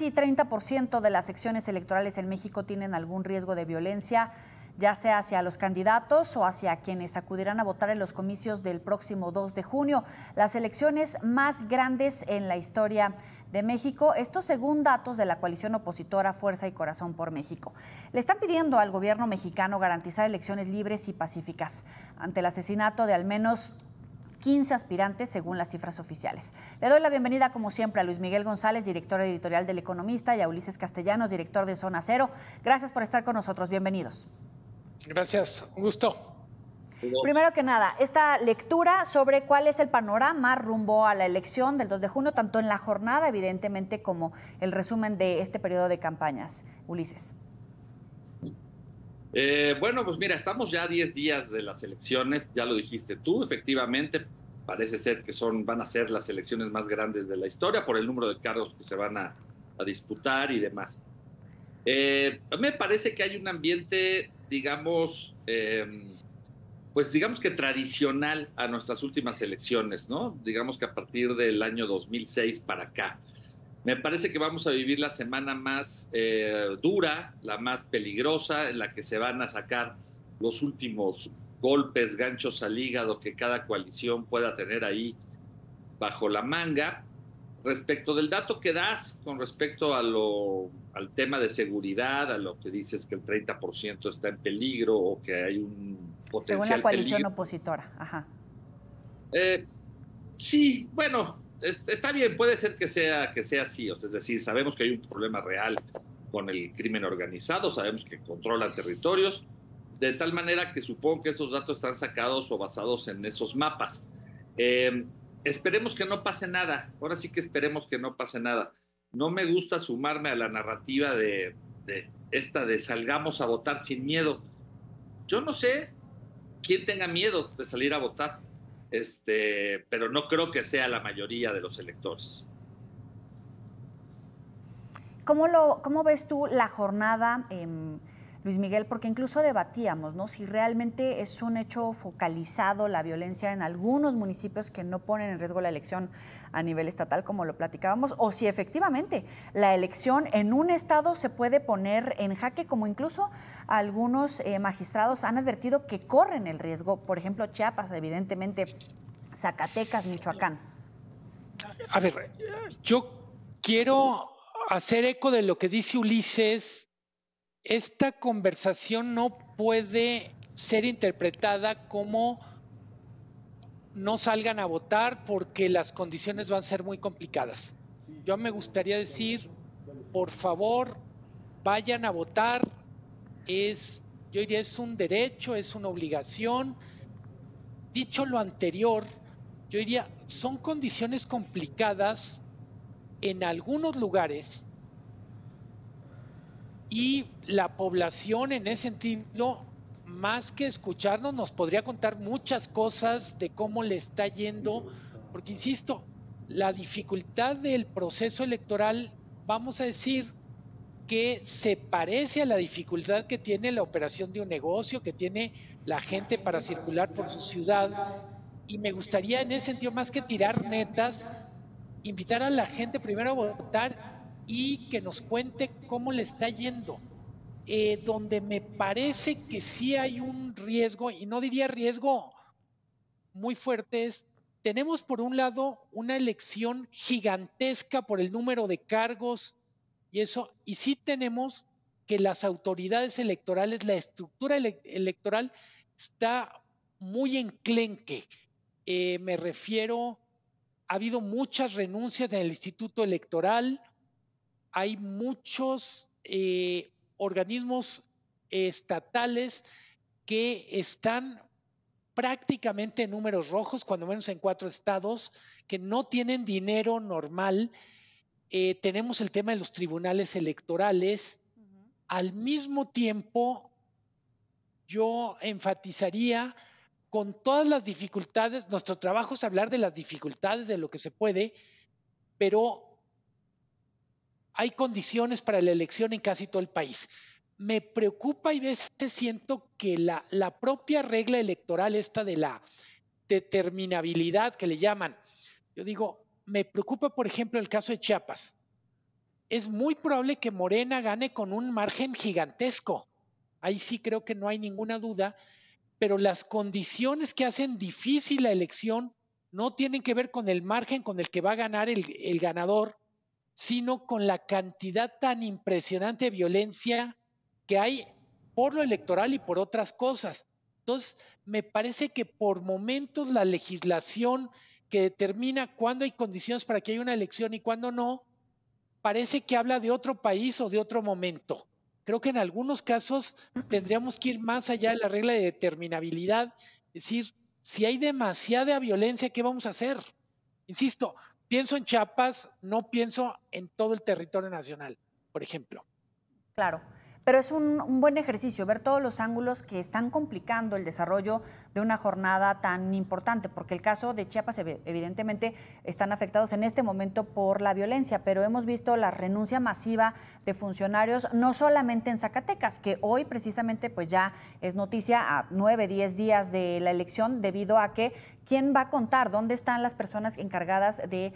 casi 30% de las secciones electorales en México tienen algún riesgo de violencia, ya sea hacia los candidatos o hacia quienes acudirán a votar en los comicios del próximo 2 de junio, las elecciones más grandes en la historia de México. Esto según datos de la coalición opositora Fuerza y Corazón por México. Le están pidiendo al gobierno mexicano garantizar elecciones libres y pacíficas ante el asesinato de al menos 15 aspirantes, según las cifras oficiales. Le doy la bienvenida, como siempre, a Luis Miguel González, director editorial del Economista, y a Ulises Castellanos, director de Zona Cero. Gracias por estar con nosotros. Bienvenidos. Gracias, un gusto. Primero que nada, esta lectura sobre cuál es el panorama rumbo a la elección del 2 de junio, tanto en la jornada, evidentemente, como el resumen de este periodo de campañas. Ulises. Bueno, pues mira, estamos ya a 10 días de las elecciones, ya lo dijiste tú, efectivamente, parece ser que van a ser las elecciones más grandes de la historia por el número de cargos que se van a disputar y demás. Me parece que hay un ambiente, digamos, pues digamos que tradicional a nuestras últimas elecciones, ¿no? Digamos que a partir del año 2006 para acá. Me parece que vamos a vivir la semana más dura, la más peligrosa, en la que se van a sacar los últimos golpes, ganchos al hígado que cada coalición pueda tener ahí bajo la manga. Respecto del dato que das con respecto al tema de seguridad, a lo que dices que el 30% está en peligro o que hay un potencial según la coalición peligro. Opositora. Ajá. Sí, bueno, está bien, puede ser que sea así, es decir, sabemos que hay un problema real con el crimen organizado, sabemos que controlan territorios, de tal manera que supongo que esos datos están sacados o basados en esos mapas. Esperemos que no pase nada, ahora sí que esperemos que no pase nada. No me gusta sumarme a la narrativa de salgamos a votar sin miedo. Yo no sé quién tenga miedo de salir a votar. Pero no creo que sea la mayoría de los electores. ¿Cómo ves tú la jornada, Luis Miguel? Porque incluso debatíamos, ¿no?, si realmente es un hecho focalizado la violencia en algunos municipios que no ponen en riesgo la elección a nivel estatal, como lo platicábamos, o si efectivamente la elección en un estado se puede poner en jaque, como incluso algunos magistrados han advertido que corren el riesgo, por ejemplo, Chiapas, evidentemente, Zacatecas, Michoacán. A ver, yo quiero hacer eco de lo que dice Ulises. Esta conversación no puede ser interpretada como no salgan a votar porque las condiciones van a ser muy complicadas. Yo me gustaría decir, por favor, vayan a votar. Yo diría, es un derecho, es una obligación. Dicho lo anterior, yo diría, son condiciones complicadas en algunos lugares y la población en ese sentido, más que escucharnos, nos podría contar muchas cosas de cómo le está yendo, porque insisto, la dificultad del proceso electoral, vamos a decir que se parece a la dificultad que tiene la operación de un negocio, que tiene la gente para circular por su ciudad. Y me gustaría en ese sentido, más que tirar netas, invitar a la gente primero a votar y que nos cuente cómo le está yendo. Donde me parece que sí hay un riesgo, y no diría riesgo muy fuerte, tenemos por un lado una elección gigantesca por el número de cargos y eso, y sí tenemos que las autoridades electorales, la estructura electoral está muy enclenque. Me refiero, ha habido muchas renuncias en el Instituto Electoral, hay muchos organismos estatales que están prácticamente en números rojos, cuando menos en 4 estados, que no tienen dinero normal. Tenemos el tema de los tribunales electorales. Al mismo tiempo, yo enfatizaría con todas las dificultades, nuestro trabajo es hablar de las dificultades, de lo que se puede, pero hay condiciones para la elección en casi todo el país. Me preocupa y a veces siento que la propia regla electoral esta de la determinabilidad que le llaman, yo digo, me preocupa por ejemplo el caso de Chiapas. es muy probable que Morena gane con un margen gigantesco. Ahí sí creo que no hay ninguna duda, pero las condiciones que hacen difícil la elección no tienen que ver con el margen con el que va a ganar el ganador, sino con la cantidad tan impresionante de violencia que hay por lo electoral y por otras cosas. Entonces, me parece que por momentos la legislación que determina cuándo hay condiciones para que haya una elección y cuándo no, parece que habla de otro país o de otro momento. Creo que en algunos casos tendríamos que ir más allá de la regla de determinabilidad, es decir, si hay demasiada violencia, ¿qué vamos a hacer? Insisto, pienso en Chiapas, no pienso en todo el territorio nacional, por ejemplo. Claro, pero es un buen ejercicio ver todos los ángulos que están complicando el desarrollo de una jornada tan importante, porque el caso de Chiapas evidentemente están afectados en este momento por la violencia, pero hemos visto la renuncia masiva de funcionarios, no solamente en Zacatecas, que hoy precisamente pues ya es noticia a 9, 10 días de la elección, debido a que ¿quién va a contar? ¿Dónde están las personas encargadas de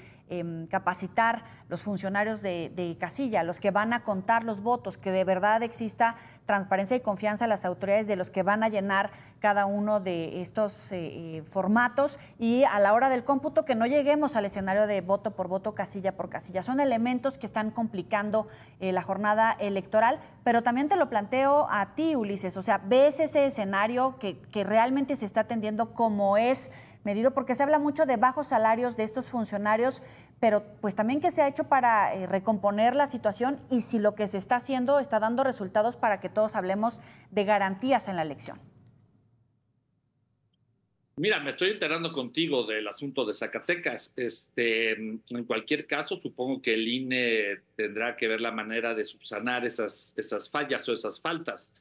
capacitar los funcionarios de casilla, los que van a contar los votos, que de verdad exista transparencia y confianza en las autoridades de los que van a llenar cada uno de estos formatos, y a la hora del cómputo que no lleguemos al escenario de voto por voto, casilla por casilla? Son elementos que están complicando la jornada electoral, pero también te lo planteo a ti, Ulises, o sea, ¿ves ese escenario que realmente se está atendiendo como es medido? Porque se habla mucho de bajos salarios de estos funcionarios, pero pues también qué se ha hecho para recomponer la situación, y si lo que se está haciendo está dando resultados para que todos hablemos de garantías en la elección. Mira, me estoy enterando contigo del asunto de Zacatecas. En cualquier caso, supongo que el INE tendrá que ver la manera de subsanar esas fallas o esas faltas.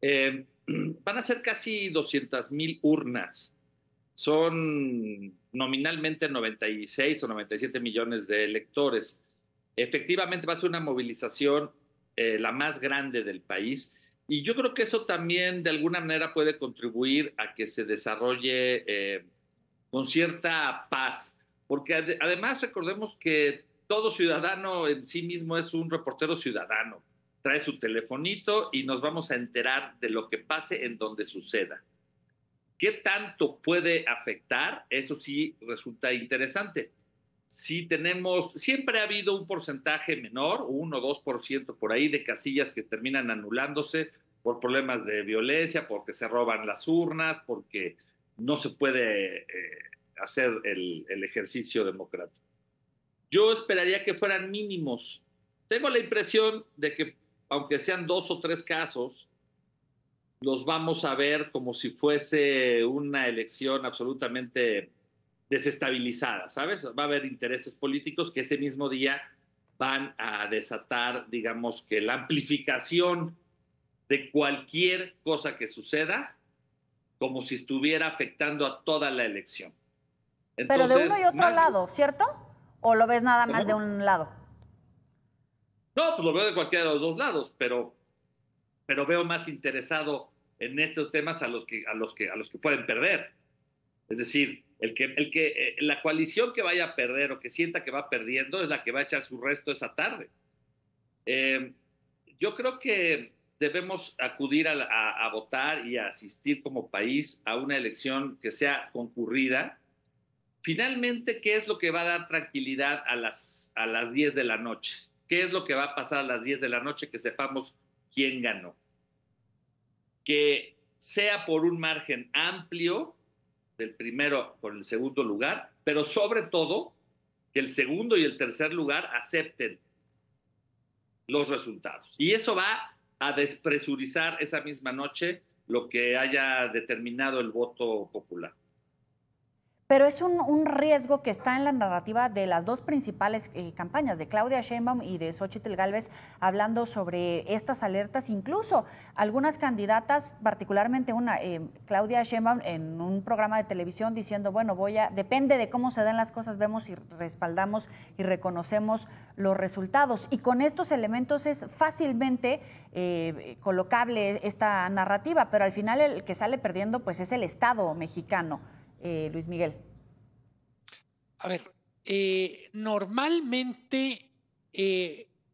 Van a ser casi 200,000 urnas. Son nominalmente 96 o 97 millones de electores. Efectivamente va a ser una movilización la más grande del país, y yo creo que eso también de alguna manera puede contribuir a que se desarrolle con cierta paz, porque además recordemos que todo ciudadano en sí mismo es un reportero ciudadano, trae su telefonito y nos vamos a enterar de lo que pase en donde suceda. ¿Qué tanto puede afectar? Eso sí resulta interesante. Si tenemos, siempre ha habido un porcentaje menor, 1 o 2% por ahí, de casillas que terminan anulándose por problemas de violencia, porque se roban las urnas, porque no se puede hacer el ejercicio democrático. Yo esperaría que fueran mínimos. Tengo la impresión de que, aunque sean 2 o 3 casos, los vamos a ver como si fuese una elección absolutamente desestabilizada, ¿sabes? Va a haber intereses políticos que ese mismo día van a desatar, digamos, que la amplificación de cualquier cosa que suceda, como si estuviera afectando a toda la elección. Entonces, pero de uno y otro lado, ¿cierto? ¿O lo ves nada más de un lado? No, pues lo veo de cualquiera de los dos lados, pero veo más interesado en estos temas a los que pueden perder. Es decir, la coalición que vaya a perder o que sienta que va perdiendo es la que va a echar su resto esa tarde. Yo creo que debemos acudir a votar y a asistir como país a una elección que sea concurrida. Finalmente, ¿qué es lo que va a dar tranquilidad a las 10 de la noche? ¿Qué es lo que va a pasar a las 10 de la noche? Que sepamos quién ganó. Que sea por un margen amplio del primero con el segundo lugar, pero sobre todo que el segundo y el tercer lugar acepten los resultados. Y eso va a despresurizar esa misma noche lo que haya determinado el voto popular. Pero es un riesgo que está en la narrativa de las dos principales campañas, de Claudia Sheinbaum y de Xóchitl Gálvez, hablando sobre estas alertas. Incluso algunas candidatas, particularmente una, Claudia Sheinbaum, en un programa de televisión diciendo, bueno, depende de cómo se den las cosas, vemos y respaldamos y reconocemos los resultados. Y con estos elementos es fácilmente colocable esta narrativa, pero al final el que sale perdiendo pues es el Estado mexicano. Luis Miguel. A ver, normalmente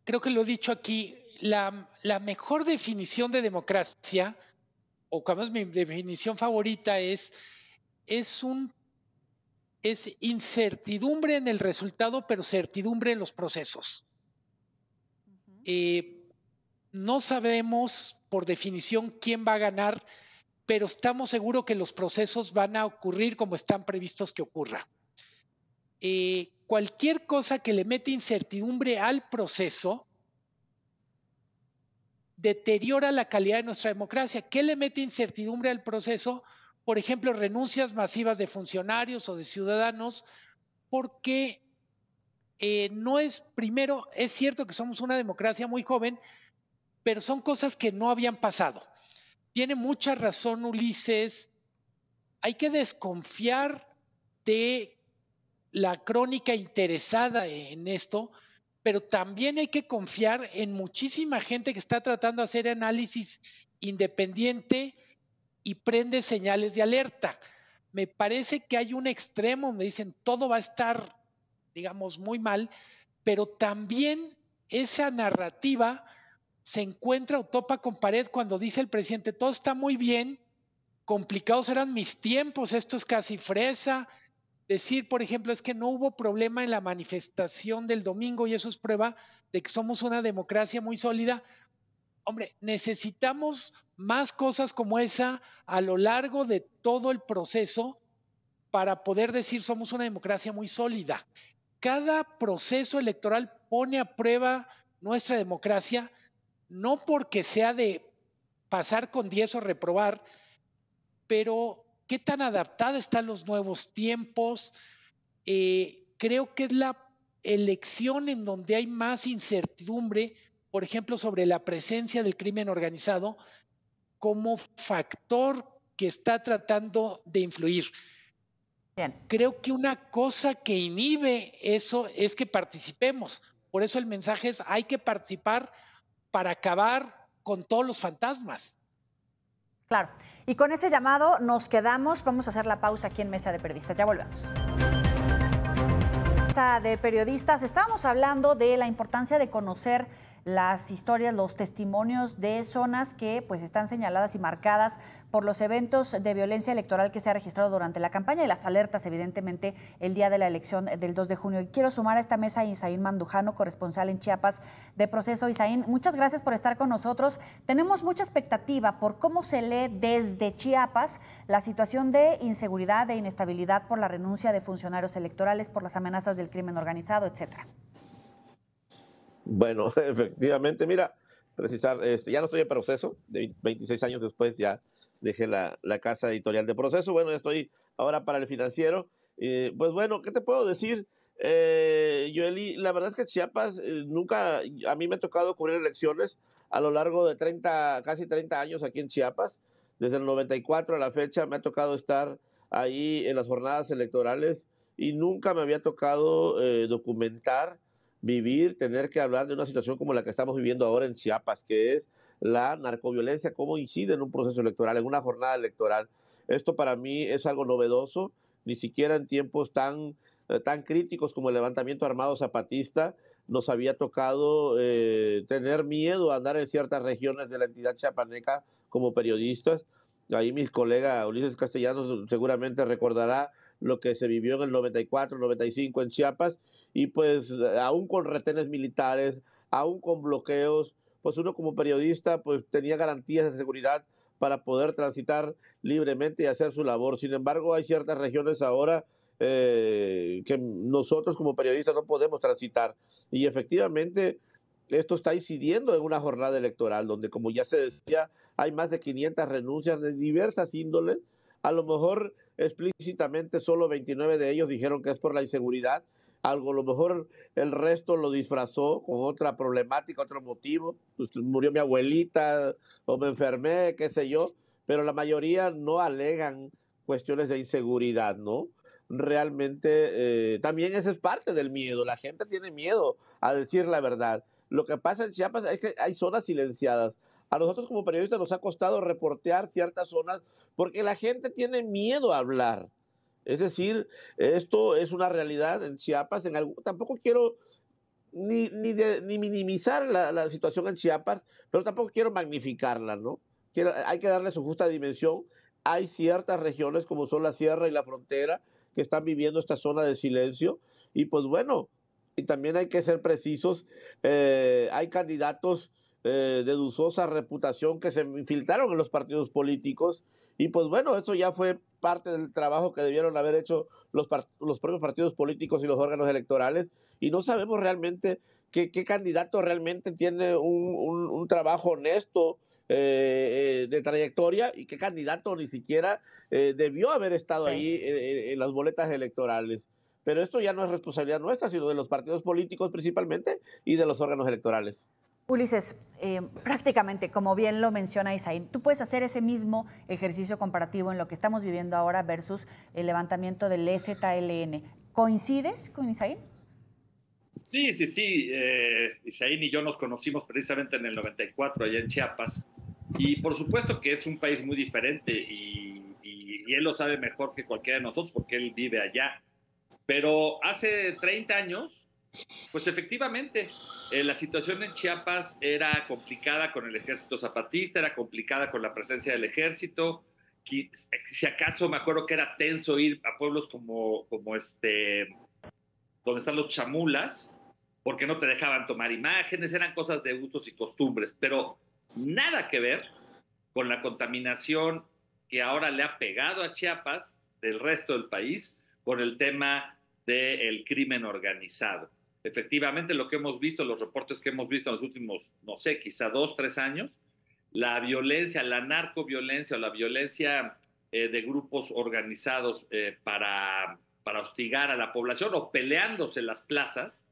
creo que lo he dicho aquí, la mejor definición de democracia, o como es mi definición favorita, es incertidumbre en el resultado, pero certidumbre en los procesos. No sabemos por definición quién va a ganar, pero estamos seguros que los procesos van a ocurrir como están previstos que ocurra. Cualquier cosa que le mete incertidumbre al proceso deteriora la calidad de nuestra democracia. ¿Qué le mete incertidumbre al proceso? Por ejemplo, renuncias masivas de funcionarios o de ciudadanos, porque no es, primero, es cierto que somos una democracia muy joven, pero son cosas que no habían pasado. Tiene mucha razón Ulises, hay que desconfiar de la crónica interesada en esto, pero también hay que confiar en muchísima gente que está tratando de hacer análisis independiente y prende señales de alerta. Me parece que hay un extremo donde dicen todo va a estar, digamos, muy mal, pero también esa narrativa se encuentra o topa con pared cuando dice el presidente, todo está muy bien, complicados eran mis tiempos, esto es casi fresa. Decir, por ejemplo, es que no hubo problema en la manifestación del domingo y eso es prueba de que somos una democracia muy sólida. Hombre, necesitamos más cosas como esa a lo largo de todo el proceso para poder decir somos una democracia muy sólida. Cada proceso electoral pone a prueba nuestra democracia, no porque sea de pasar con 10 o reprobar, pero qué tan adaptada están los nuevos tiempos. Creo que es la elección en donde hay más incertidumbre, por ejemplo, sobre la presencia del crimen organizado como factor que está tratando de influir. Bien. Creo que una cosa que inhibe eso es que participemos. Por eso el mensaje es hay que participar para acabar con todos los fantasmas. Claro. Y con ese llamado nos quedamos. Vamos a hacer la pausa aquí en Mesa de Periodistas. Ya volvemos. Mesa de Periodistas. Estábamos hablando de la importancia de conocer las historias, los testimonios de zonas que pues están señaladas y marcadas por los eventos de violencia electoral que se ha registrado durante la campaña y las alertas, evidentemente, el día de la elección del 2 de junio. Y quiero sumar a esta mesa a Isaín Mandujano, corresponsal en Chiapas de Proceso. Isaín, muchas gracias por estar con nosotros. Tenemos mucha expectativa por cómo se lee desde Chiapas la situación de inseguridad, de inestabilidad por la renuncia de funcionarios electorales, por las amenazas del crimen organizado, etcétera. Bueno, efectivamente, mira, precisar, ya no estoy en Proceso, de 26 años después ya dejé la casa editorial de Proceso, bueno, ya estoy ahora para El Financiero. Pues bueno, ¿qué te puedo decir? Yoeli, la verdad es que Chiapas nunca, a mí me ha tocado cubrir elecciones a lo largo de casi 30 años aquí en Chiapas, desde el 94 a la fecha me ha tocado estar ahí en las jornadas electorales y nunca me había tocado documentar, vivir, tener que hablar de una situación como la que estamos viviendo ahora en Chiapas, que es la narcoviolencia, cómo incide en un proceso electoral, en una jornada electoral. Esto para mí es algo novedoso, ni siquiera en tiempos tan críticos como el levantamiento armado zapatista nos había tocado tener miedo a andar en ciertas regiones de la entidad chiapaneca como periodistas. Ahí mi colega Ulises Castellanos seguramente recordará lo que se vivió en el 94, 95 en Chiapas, y pues aún con retenes militares, aún con bloqueos, pues uno como periodista pues tenía garantías de seguridad para poder transitar libremente y hacer su labor. Sin embargo, hay ciertas regiones ahora que nosotros como periodistas no podemos transitar, y efectivamente esto está incidiendo en una jornada electoral donde, como ya se decía, hay más de 500 renuncias de diversas índoles. A lo mejor explícitamente solo 29 de ellos dijeron que es por la inseguridad. Algo, a lo mejor el resto lo disfrazó con otra problemática, otro motivo. Pues, murió mi abuelita o me enfermé, qué sé yo. Pero la mayoría no alegan cuestiones de inseguridad, ¿no? Realmente también esa es parte del miedo. La gente tiene miedo a decir la verdad. Lo que pasa en Chiapas es que hay zonas silenciadas. A nosotros como periodistas nos ha costado reportear ciertas zonas porque la gente tiene miedo a hablar. Es decir, esto es una realidad en Chiapas. Tampoco quiero ni minimizar la situación en Chiapas, pero tampoco quiero magnificarla, ¿no? Hay que darle su justa dimensión. Hay ciertas regiones como son la sierra y la frontera que están viviendo esta zona de silencio y pues bueno, y también hay que ser precisos, hay candidatos de dudosa reputación que se infiltraron en los partidos políticos y pues bueno, eso ya fue parte del trabajo que debieron haber hecho los propios partidos políticos y los órganos electorales y no sabemos realmente qué candidato realmente tiene un trabajo honesto de trayectoria y qué candidato ni siquiera debió haber estado ahí en las boletas electorales. Pero esto ya no es responsabilidad nuestra, sino de los partidos políticos principalmente y de los órganos electorales. Ulises, prácticamente, como bien lo menciona Isaín, tú puedes hacer ese mismo ejercicio comparativo en lo que estamos viviendo ahora versus el levantamiento del EZLN. ¿Coincides con Isaín? Sí. Isaín y yo nos conocimos precisamente en el 94 allá en Chiapas y por supuesto que es un país muy diferente y él lo sabe mejor que cualquiera de nosotros porque él vive allá. Pero hace 30 años, pues efectivamente, la situación en Chiapas era complicada con el ejército zapatista, era complicada con la presencia del ejército. Si acaso me acuerdo que era tenso ir a pueblos como donde están los chamulas, porque no te dejaban tomar imágenes, eran cosas de gustos y costumbres, pero nada que ver con la contaminación que ahora le ha pegado a Chiapas del resto del país con el tema del crimen organizado. Efectivamente, lo que hemos visto, los reportes que hemos visto en los últimos, no sé, quizá 2, 3 años, la violencia, la narcoviolencia o la violencia de grupos organizados para hostigar a la población o peleándose en las plazas,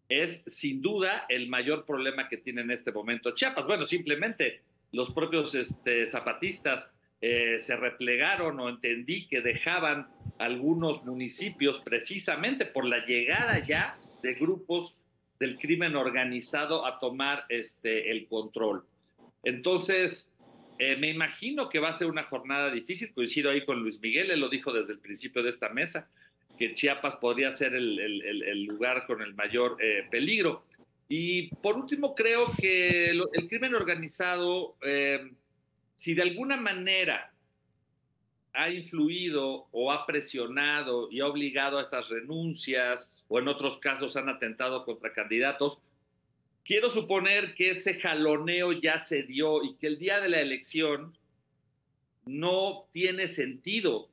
es sin duda el mayor problema que tiene en este momento Chiapas. Bueno, simplemente los propios zapatistas se replegaron o entendí que dejaban algunos municipios precisamente por la llegada ya de grupos del crimen organizado a tomar el control. Entonces, me imagino que va a ser una jornada difícil. Coincido ahí con Luis Miguel, él lo dijo desde el principio de esta mesa, que Chiapas podría ser el lugar con el mayor peligro. Y por último, creo que el crimen organizado, si de alguna manera ha influido o ha presionado y ha obligado a estas renuncias o en otros casos han atentado contra candidatos, quiero suponer que ese jaloneo ya se dio y que el día de la elección no tiene sentido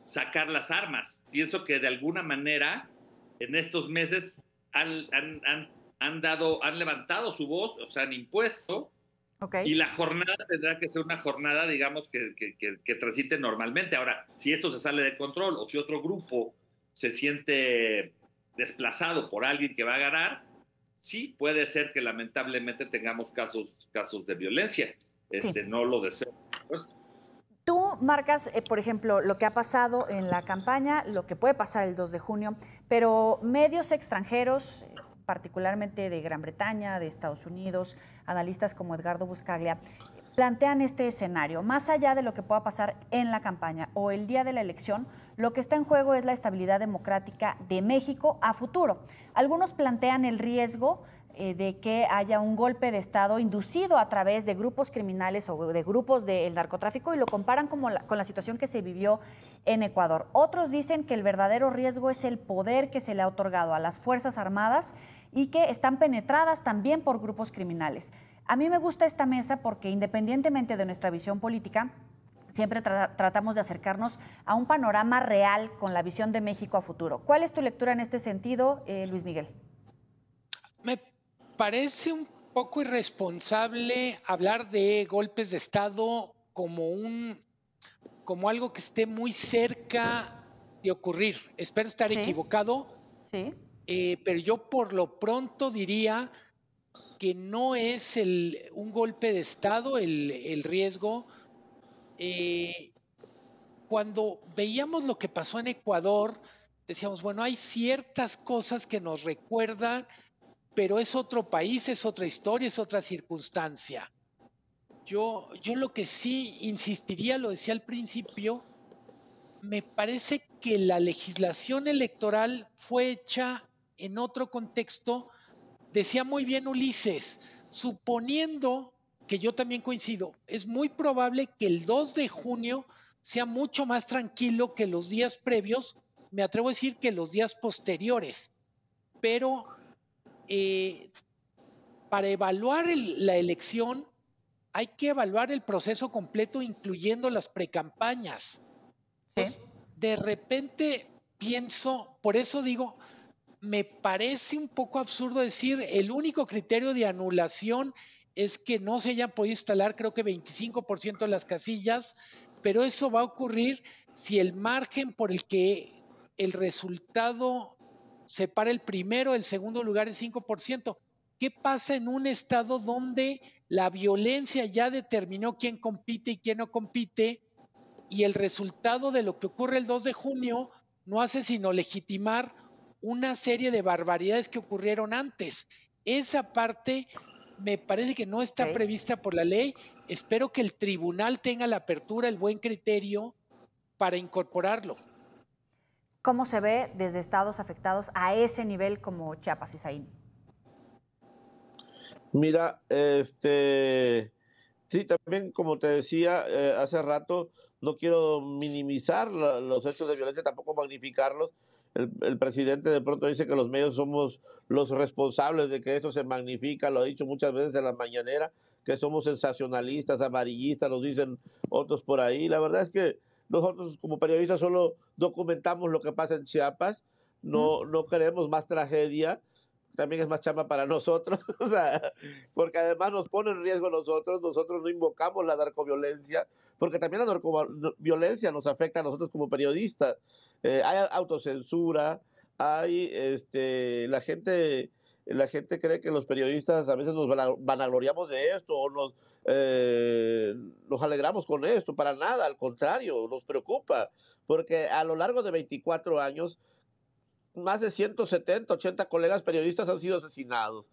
sacar las armas. Pienso que de alguna manera en estos meses han levantado su voz, o sea, han impuesto. Okay. Y la jornada tendrá que ser una jornada, digamos, que transite normalmente. Ahora, si esto se sale de control o si otro grupo se siente desplazado por alguien que va a ganar, sí puede ser que lamentablemente tengamos casos de violencia. Sí. No lo deseo, por supuesto. Tú marcas, por ejemplo, lo que ha pasado en la campaña, lo que puede pasar el 2 de junio, pero medios extranjeros, particularmente de Gran Bretaña, de Estados Unidos, analistas como Edgardo Buscaglia, plantean este escenario. Más allá de lo que pueda pasar en la campaña o el día de la elección, lo que está en juego es la estabilidad democrática de México a futuro. Algunos plantean el riesgo de que haya un golpe de Estado inducido a través de grupos criminales o de grupos del narcotráfico y lo comparan con la situación que se vivió en Ecuador. Otros dicen que el verdadero riesgo es el poder que se le ha otorgado a las Fuerzas Armadas y que están penetradas también por grupos criminales. A mí me gusta esta mesa porque independientemente de nuestra visión política, siempre tratamos de acercarnos a un panorama real con la visión de México a futuro. ¿Cuál es tu lectura en este sentido, Luis Miguel? Me parece un poco irresponsable hablar de golpes de Estado como algo que esté muy cerca de ocurrir. Espero estar equivocado, pero yo por lo pronto diría que no es un golpe de Estado el riesgo. Cuando veíamos lo que pasó en Ecuador, decíamos, bueno, hay ciertas cosas que nos recuerdan, pero es otro país, es otra historia, es otra circunstancia. Yo lo que sí insistiría, lo decía al principio, me parece que la legislación electoral fue hecha en otro contexto, decía muy bien Ulises, suponiendo que yo también coincido, es muy probable que el 2 de junio sea mucho más tranquilo que los días previos, me atrevo a decir que los días posteriores, pero para evaluar la elección hay que evaluar el proceso completo, incluyendo las precampañas. Entonces, de repente pienso, por eso digo, me parece un poco absurdo decir el único criterio de anulación es que no se hayan podido instalar, creo que 25% de las casillas, pero eso va a ocurrir si el margen por el que el resultado separa el primero del segundo lugar es 5%. ¿Qué pasa en un estado donde la violencia ya determinó quién compite y quién no compite y el resultado de lo que ocurre el 2 de junio no hace sino legitimar una serie de barbaridades que ocurrieron antes? Esa parte me parece que no está prevista por la ley. Espero que el tribunal tenga la apertura, el buen criterio para incorporarlo. ¿Cómo se ve desde estados afectados a ese nivel como Chiapas, Isaín? Mira, sí, también como te decía hace rato, no quiero minimizar los hechos de violencia, tampoco magnificarlos. El presidente de pronto dice que los medios somos los responsables de que esto se magnifica, lo ha dicho muchas veces en la mañanera, que somos sensacionalistas, amarillistas, nos dicen otros por ahí. La verdad es que nosotros como periodistas solo documentamos lo que pasa en Chiapas, no queremos más tragedia. También es más chamba para nosotros, o sea, porque además nos pone en riesgo nosotros no invocamos la narcoviolencia, porque también la narcoviolencia nos afecta a nosotros como periodistas. Hay autocensura, hay, la gente cree que los periodistas a veces nos vanagloriamos de esto o nos alegramos con esto, para nada, al contrario, nos preocupa, porque a lo largo de 24 años, más de 170, 80 colegas periodistas han sido asesinados.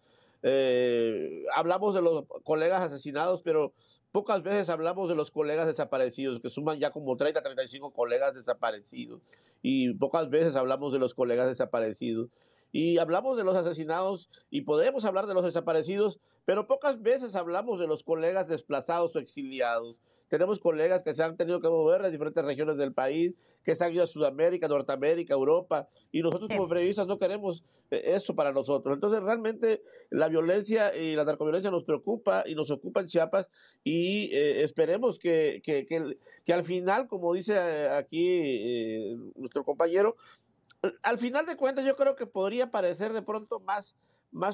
Hablamos de los colegas asesinados, pero pocas veces hablamos de los colegas desaparecidos, que suman ya como 30, 35 colegas desaparecidos. Y pocas veces hablamos de los colegas desaparecidos. Y hablamos de los asesinados y podemos hablar de los desaparecidos, pero pocas veces hablamos de los colegas desplazados o exiliados. Tenemos colegas que se han tenido que mover a diferentes regiones del país, que se han ido a Sudamérica, Norteamérica, Europa, y nosotros como periodistas no queremos eso para nosotros. Entonces realmente la violencia y la narcoviolencia nos preocupa y nos ocupa en Chiapas y esperemos que al final, como dice aquí nuestro compañero, al final de cuentas yo creo que podría parecer de pronto más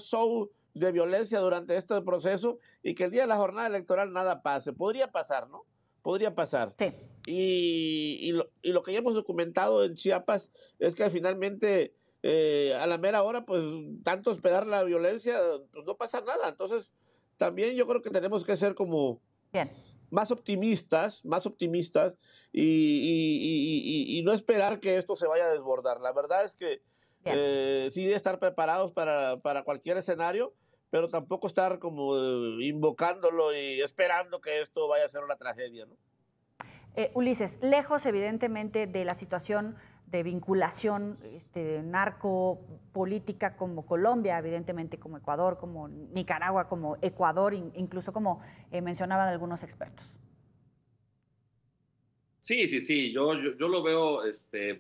show de violencia durante este proceso y que el día de la jornada electoral nada pase. Podría pasar, ¿no? Podría pasar. Sí. Y lo que ya hemos documentado en Chiapas es que finalmente a la mera hora, pues tanto esperar la violencia, pues no pasa nada. Entonces, también yo creo que tenemos que ser como más optimistas y no esperar que esto se vaya a desbordar. La verdad es que sí estar preparados para cualquier escenario, pero tampoco estar como invocándolo y esperando que esto vaya a ser una tragedia, ¿no? Ulises, lejos evidentemente de la situación de vinculación narco-política como Colombia, evidentemente como Ecuador, como Nicaragua, como Ecuador, incluso como mencionaban algunos expertos. Sí, yo lo veo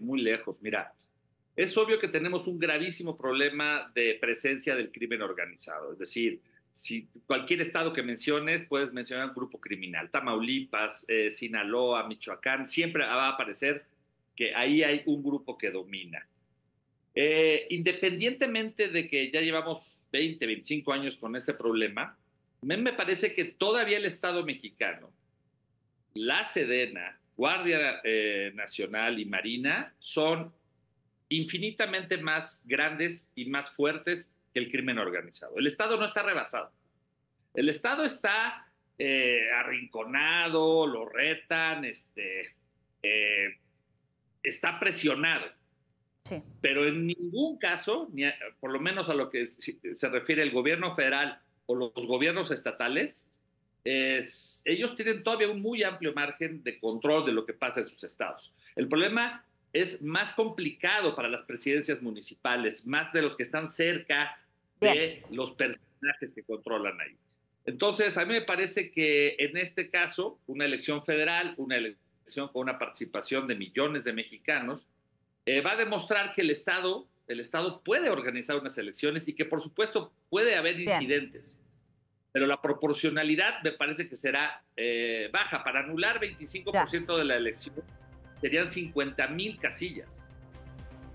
muy lejos. Mira, es obvio que tenemos un gravísimo problema de presencia del crimen organizado. Es decir, si cualquier estado que menciones, puedes mencionar un grupo criminal. Tamaulipas, Sinaloa, Michoacán, siempre va a aparecer que ahí hay un grupo que domina. Independientemente de que ya llevamos 20, 25 años con este problema, me parece que todavía el Estado mexicano, la Sedena, Guardia Nacional y Marina son infinitamente más grandes y más fuertes que el crimen organizado. El Estado no está rebasado. El Estado está arrinconado, lo retan, está presionado. Sí. Pero en ningún caso, por lo menos a lo que se refiere el gobierno federal o los gobiernos estatales, ellos tienen todavía un muy amplio margen de control de lo que pasa en sus estados. El problema es más complicado para las presidencias municipales, más de los que están cerca de los personajes que controlan ahí. Entonces, a mí me parece que en este caso, una elección federal, una elección con una participación de millones de mexicanos, va a demostrar que el Estado puede organizar unas elecciones y que, por supuesto, puede haber incidentes. Pero la proporcionalidad me parece que será baja. Para anular 25% de la elección serían 50,000 casillas.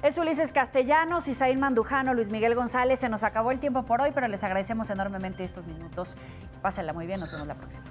Es Ulises Castellanos, Isaín Mandujano, Luis Miguel González. Se nos acabó el tiempo por hoy, pero les agradecemos enormemente estos minutos. Pásenla muy bien, nos vemos la próxima.